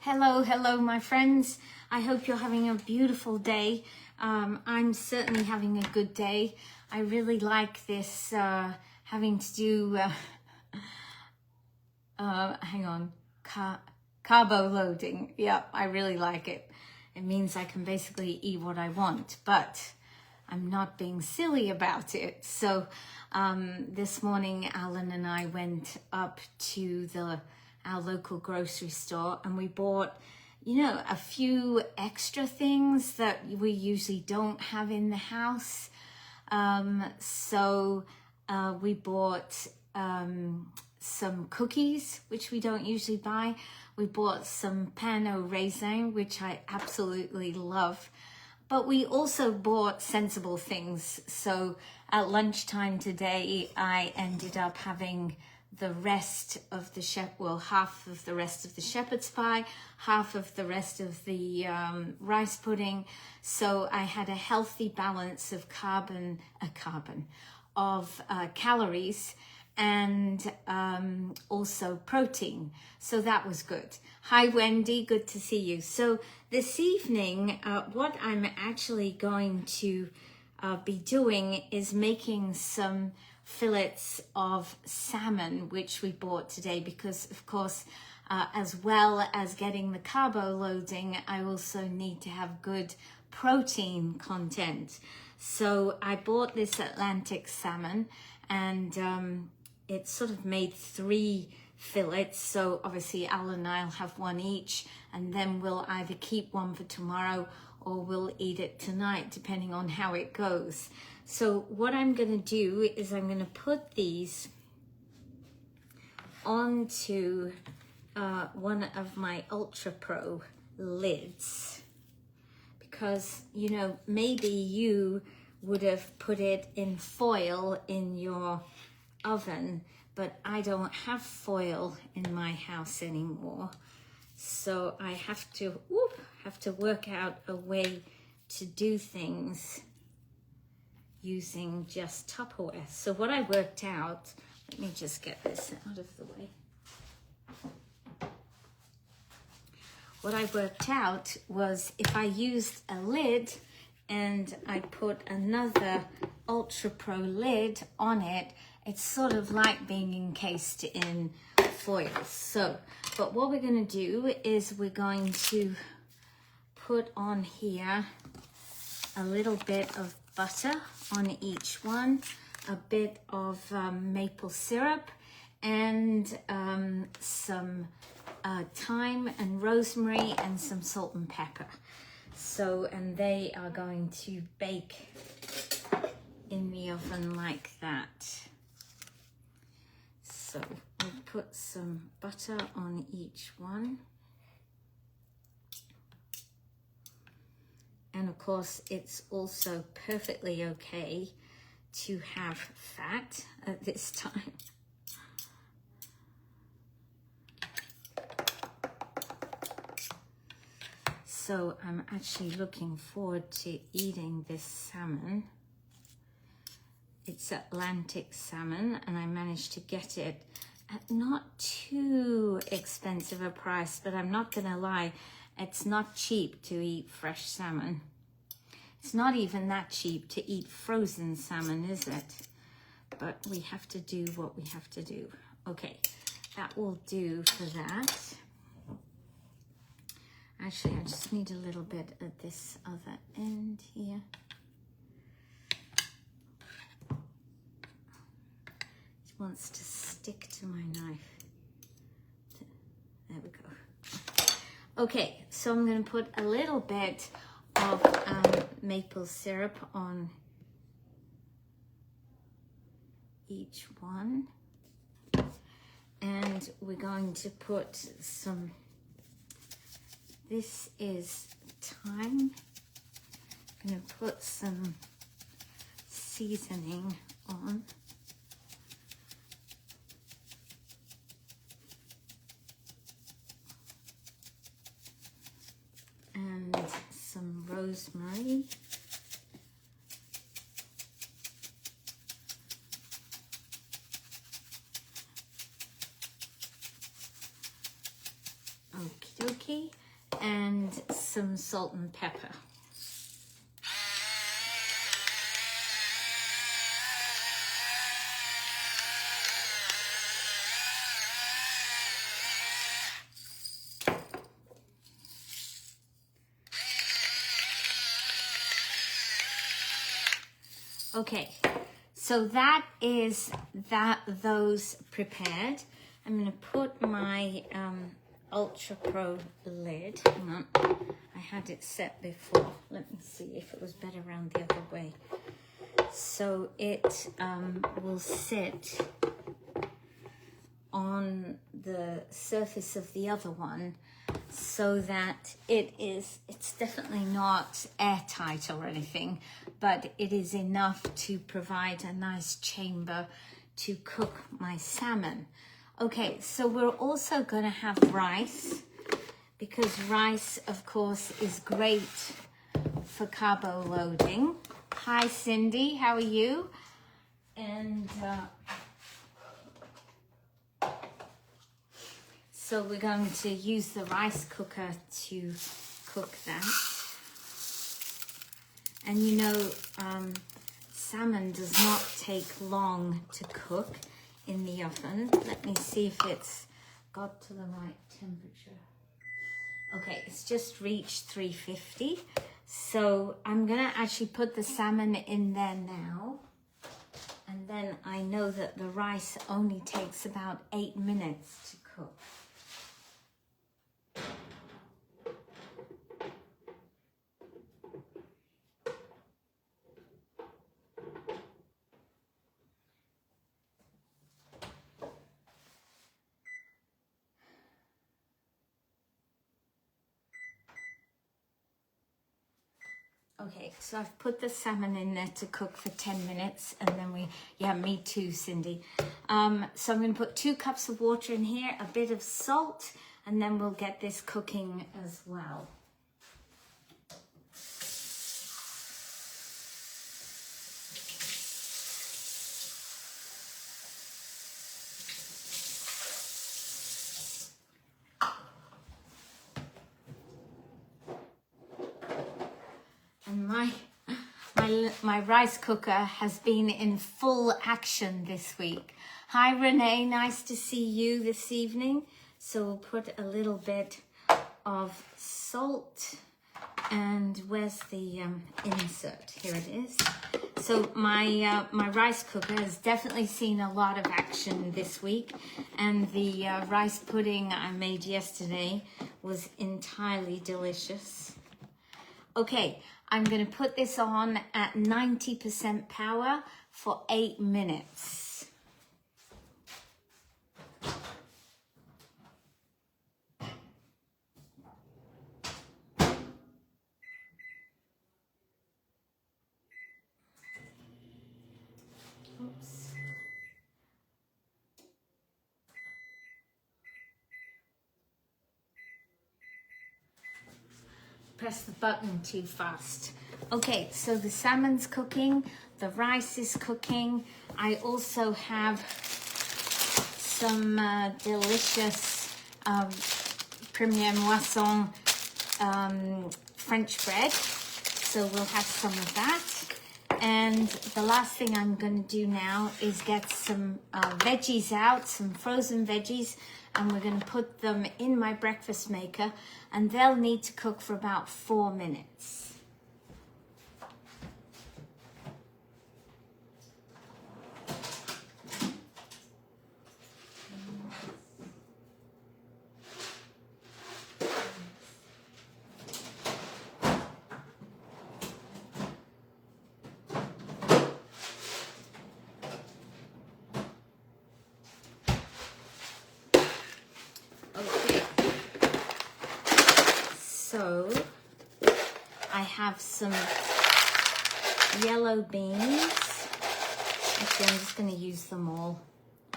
Hello, my friends. I hope you're having a beautiful day. I'm certainly having a good day. I really like this having to do, carbo loading. Yeah, I really like it. It means I can basically eat what I want, but I'm not being silly about it. So this morning, Alan and I went up to our local grocery store and we bought, a few extra things that we usually don't have in the house. So we bought some cookies, which we don't usually buy. We bought some pain au raisin, which I absolutely love. But we also bought sensible things. So at lunchtime today, I ended up having the rest of the half of the rest of the shepherd's pie, half of the rest of the rice pudding. So I had a healthy balance of calories and also protein. So that was good. Hi, Wendy, good to see you. So this evening, what I'm actually going to be doing is making some fillets of salmon, which we bought today because, of course, as well as getting the carbo loading, I also need to have good protein content. So I bought this Atlantic salmon and it sort of made 3 fillets. So obviously Alan and I'll have one each, and then we'll either keep one for tomorrow or we'll eat it tonight, depending on how it goes. So what I'm going to do is I'm going to put these onto one of my Ultra Pro lids, because maybe you would have put it in foil in your oven, but I don't have foil in my house anymore. So I have to work out a way to do things using just Tupperware. So what I worked out, let me just get this out of the way. What I worked out was if I used a lid and I put another Ultra Pro lid on it, it's sort of like being encased in foil. So, but what we're going to do is we're going to put on here a little bit of butter on each one, a bit of maple syrup, and some thyme and rosemary and some salt and pepper. So, and they are going to bake in the oven like that. So we'll put some butter on each one. And of course, it's also perfectly okay to have fat at this time. So I'm actually looking forward to eating this salmon. It's Atlantic salmon, and I managed to get it at not too expensive a price, but I'm not gonna lie, it's not cheap to eat fresh salmon. It's not even that cheap to eat frozen salmon, is it? But we have to do what we have to do. Okay, that will do for that. Actually, I just need a little bit at this other end here. It wants to stick to my knife. There we go. Okay, so I'm going to put a little bit of maple syrup on each one. And we're going to put some, this is thyme. I'm going to put some seasoning on. And some rosemary. Okie turkey and some salt and pepper. Okay, so that is those prepared. I'm going to put my Ultra Pro lid. Hang on, I had it set before. Let me see if it was better around the other way. So it will sit on the surface of the other one, so that it's definitely not airtight or anything, but it is enough to provide a nice chamber to cook my salmon. Okay, so we're also going to have rice, because rice, of course, is great for carbo loading. Hi, Cindy, how are you? And so we're going to use the rice cooker to cook that. And you know, salmon does not take long to cook in the oven. Let me see if it's got to the right temperature. Okay, it's just reached 350. So I'm gonna actually put the salmon in there now. And then I know that the rice only takes about 8 minutes to cook. Okay, so I've put the salmon in there to cook for 10 minutes, and then yeah, me too, Cindy. So I'm going to put 2 cups of water in here, a bit of salt, and then we'll get this cooking as well. And my rice cooker has been in full action this week. Hi Renee, nice to see you this evening. So we'll put a little bit of salt, and where's the insert? Here it is. So my rice cooker has definitely seen a lot of action this week, and the rice pudding I made yesterday was entirely delicious. Okay, I'm going to put this on at 90% power for 8 minutes. Oops. Press the button too fast. Okay, so the salmon's cooking, the rice is cooking. I also have some delicious Premier Moisson French bread. So we'll have some of that. And the last thing I'm going to do now is get some veggies out, some frozen veggies, and we're going to put them in my breakfast maker, and they'll need to cook for about 4 minutes. So I have some yellow beans. Actually, I'm just going to use them all.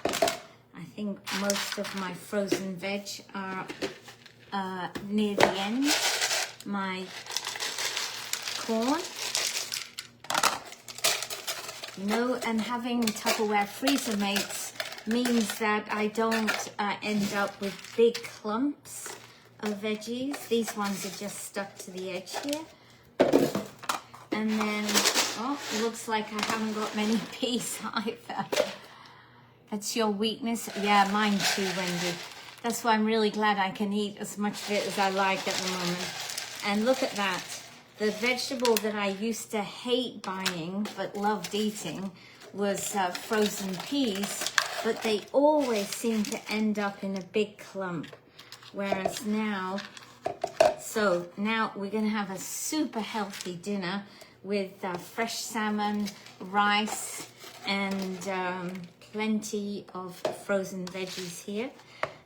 I think most of my frozen veg are near the end. My corn. You know, and having Tupperware freezer mates means that I don't end up with big clumps of veggies. These ones are just stuck to the edge here. And then, oh, it looks like I haven't got many peas either. That's your weakness? Yeah, mine too, Wendy. That's why I'm really glad I can eat as much of it as I like at the moment. And look at that. The vegetable that I used to hate buying but loved eating was frozen peas, but they always seem to end up in a big clump. Whereas now, so now we're going to have a super healthy dinner with fresh salmon, rice, and plenty of frozen veggies here.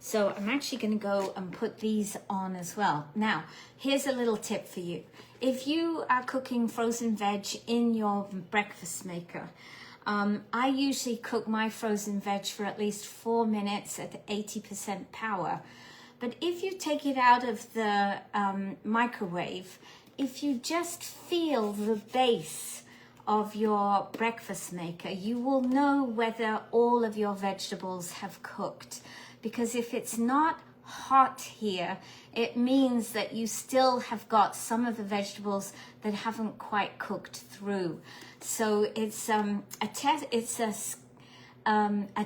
So I'm actually going to go and put these on as well. Now, here's a little tip for you. If you are cooking frozen veg in your breakfast maker, I usually cook my frozen veg for at least 4 minutes at 80% power. But if you take it out of the microwave, if you just feel the base of your breakfast maker, you will know whether all of your vegetables have cooked. Because if it's not hot here, it means that you still have got some of the vegetables that haven't quite cooked through. So it's a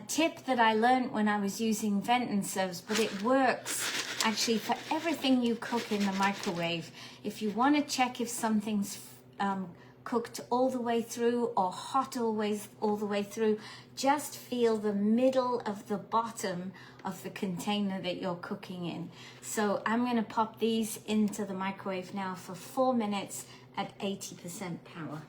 tip that I learned when I was using Vent and Serves, but it works actually for everything you cook in the microwave. If you want to check if something's cooked all the way through or hot always all the way through, just feel the middle of the bottom of the container that you're cooking in. So I'm going to pop these into the microwave now for 4 minutes at 80% power.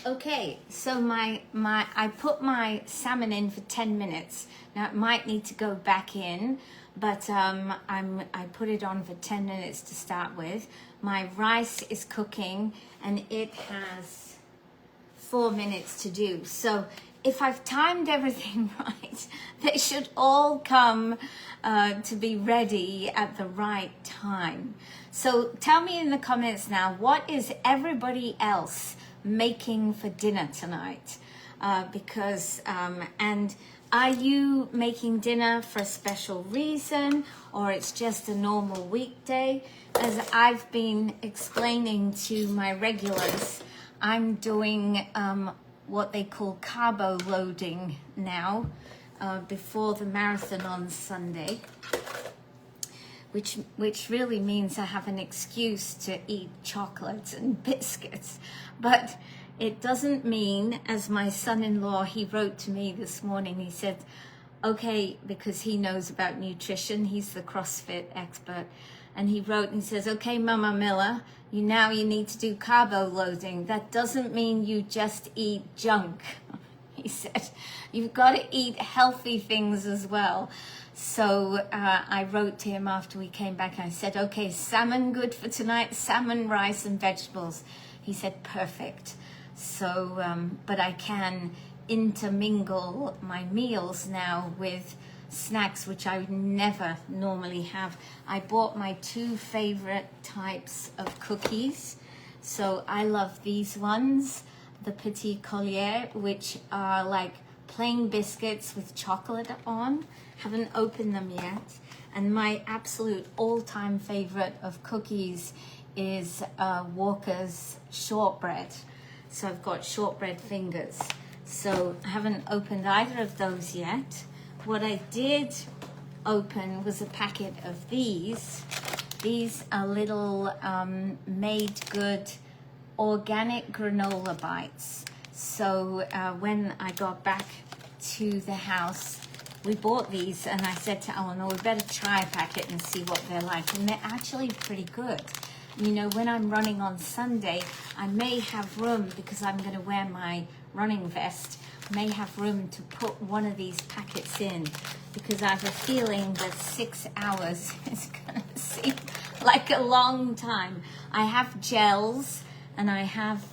Okay, so I put my salmon in for 10 minutes. Now it might need to go back in, but I put it on for 10 minutes to start with. My rice is cooking and it has 4 minutes to do. So if I've timed everything right, they should all come to be ready at the right time. So tell me in the comments now, what is everybody else making for dinner tonight? And are you making dinner for a special reason, or it's just a normal weekday? As I've been explaining to my regulars, I'm doing what they call carbo loading now before the marathon on Sunday, which really means I have an excuse to eat chocolates and biscuits. But it doesn't mean, as my son-in-law, he wrote to me this morning, he said, okay, because he knows about nutrition, he's the CrossFit expert, and he wrote and he says, okay, Mama Miller, you need to do carbo loading. That doesn't mean you just eat junk. He said, you've got to eat healthy things as well. So I wrote to him after we came back and I said, okay, salmon good for tonight, salmon, rice and vegetables. He said, perfect. So, but I can intermingle my meals now with snacks, which I would never normally have. I bought my 2 favorite types of cookies. So I love these ones, the Petit Collier, which are like plain biscuits with chocolate on. Haven't opened them yet. And my absolute all-time favorite of cookies is Walker's shortbread. So I've got shortbread fingers. So I haven't opened either of those yet. What I did open was a packet of these. These are little made good organic granola bites. So when I got back to the house, we bought these and I said to Eleanor, we better try a packet and see what they're like. And they're actually pretty good. You know, when I'm running on Sunday, I may have room, because I'm going to wear my running vest, may have room to put one of these packets in, because I have a feeling that 6 hours is going to seem like a long time. I have gels and I have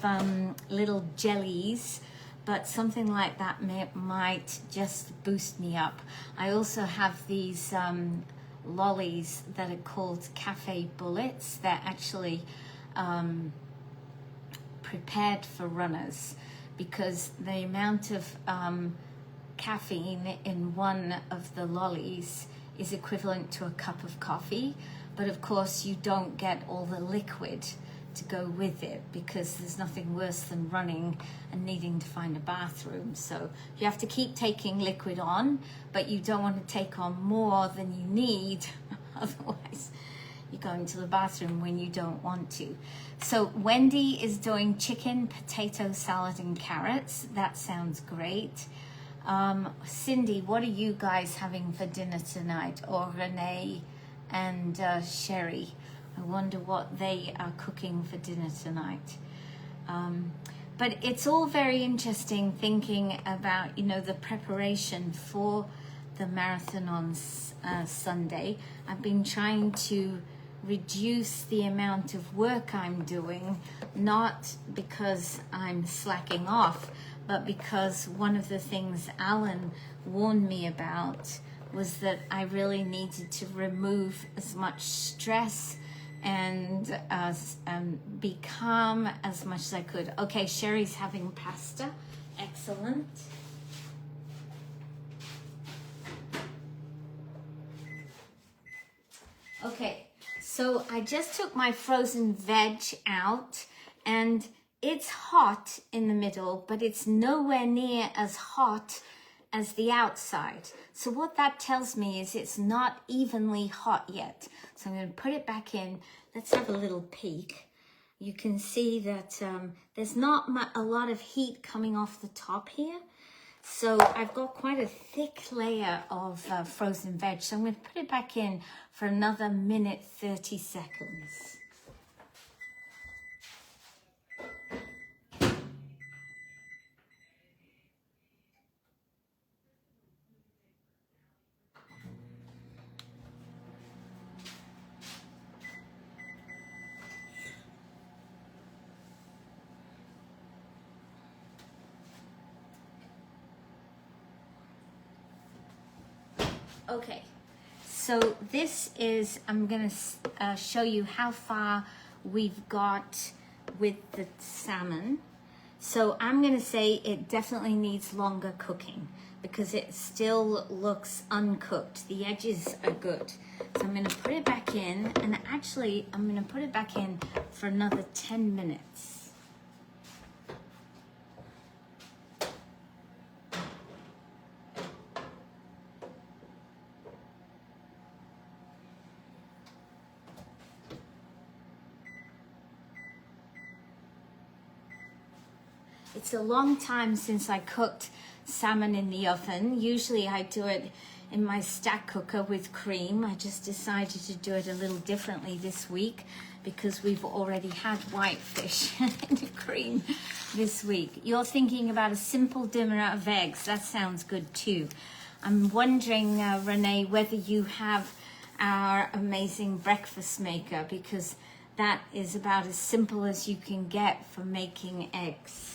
little jellies, but something like that might just boost me up. I also have these lollies that are called cafe bullets. They're actually prepared for runners because the amount of caffeine in one of the lollies is equivalent to a cup of coffee, but of course you don't get all the liquid to go with it, because there's nothing worse than running and needing to find a bathroom. So you have to keep taking liquid on, but you don't want to take on more than you need otherwise you're going to the bathroom when you don't want to. So Wendy is doing chicken, potato salad and carrots. That sounds great. Cindy, what are you guys having for dinner tonight? Or Renee and Sherry? I wonder what they are cooking for dinner tonight. But it's all very interesting thinking about, you know, the preparation for the marathon on Sunday. I've been trying to reduce the amount of work I'm doing, not because I'm slacking off, but because one of the things Alan warned me about was that I really needed to remove as much stress and be calm as much as I could. Okay, Sherry's having pasta. Excellent. Okay, so I just took my frozen veg out, and it's hot in the middle, but it's nowhere near as hot as the outside. So what that tells me is it's not evenly hot yet. So I'm going to put it back in. Let's have a little peek. You can see that there's not a lot of heat coming off the top here. So I've got quite a thick layer of frozen veg. So I'm going to put it back in for another minute 30 seconds. Okay, so this is, I'm going to show you how far we've got with the salmon. So I'm going to say it definitely needs longer cooking because it still looks uncooked. The edges are good. So I'm going to put it back in, and actually I'm going to put it back in for another 10 minutes. It's a long time since I cooked salmon in the oven. Usually I do it in my stack cooker with cream. I just decided to do it a little differently this week because we've already had whitefish in the cream this week. You're thinking about a simple dinner of eggs. That sounds good too. I'm wondering, Renee, whether you have our amazing breakfast maker, because that is about as simple as you can get for making eggs.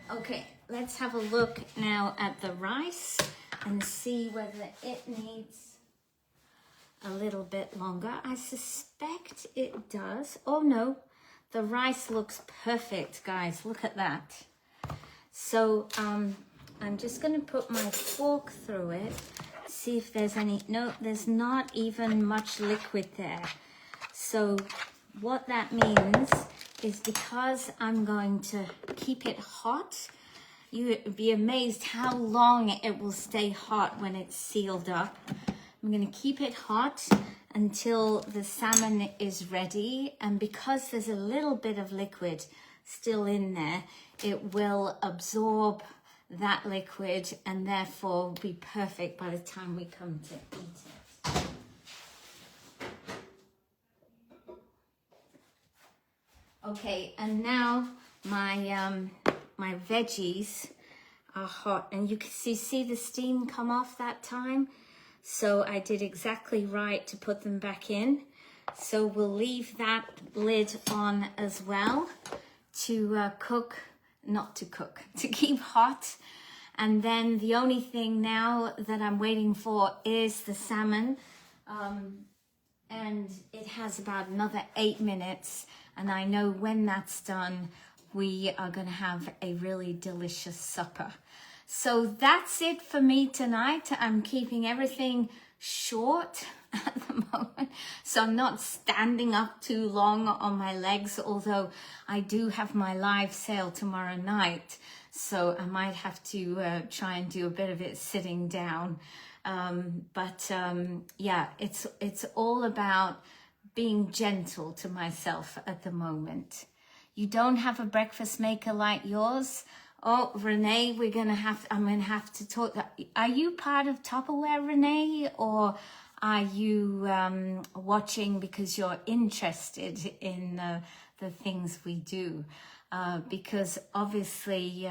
Okay, let's have a look now at the rice and see whether it needs a little bit longer. I suspect it does. Oh no, the rice looks perfect, guys. Look at that. So I'm just going to put my fork through it, see if there's any. No, there's not even much liquid there. So what that means is, because I'm going to keep it hot, you would be amazed how long it will stay hot when it's sealed up. I'm going to keep it hot until the salmon is ready, and because there's a little bit of liquid still in there, it will absorb that liquid and therefore be perfect by the time we come to eat it. Okay, and now my my veggies are hot, and you can see the steam come off that time. So I did exactly right to put them back in. So we'll leave that lid on as well to to keep hot. And then the only thing now that I'm waiting for is the salmon. And it has about another 8 minutes. And I know when that's done, we are going to have a really delicious supper. So that's it for me tonight. I'm keeping everything short at the moment, so I'm not standing up too long on my legs, although I do have my live sale tomorrow night, so I might have to try and do a bit of it sitting down. Yeah, it's all about being gentle to myself at the moment. You don't have a breakfast maker like yours? Oh, Renee, I'm gonna have to talk. Are you part of Tupperware, Renee, or are you watching because you're interested in the things we do? Because obviously,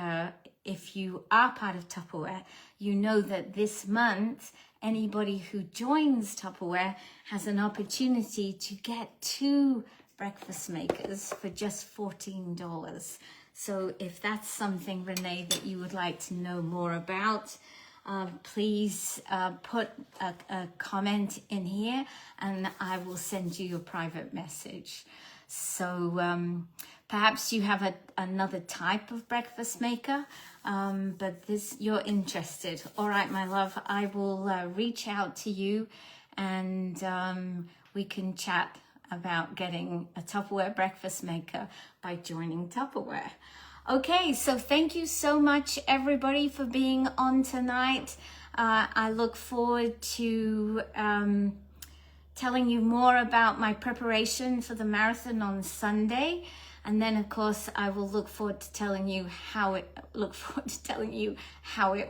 if you are part of Tupperware, you know that this month, anybody who joins Tupperware has an opportunity to get 2 breakfast makers for just $14. So if that's something, Renee, that you would like to know more about, please put a comment in here and I will send you a private message. So perhaps you have another type of breakfast maker, but you're interested. All right, my love, I will reach out to you and we can chat about getting a Tupperware breakfast maker by joining Tupperware. Okay, so thank you so much, everybody, for being on tonight. I look forward to telling you more about my preparation for the marathon on Sunday. And then, of course, I will look forward to telling you how it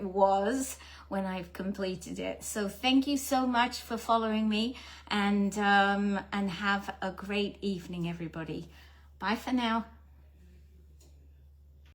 was when I've completed it. So thank you so much for following me, and have a great evening, everybody. Bye for now.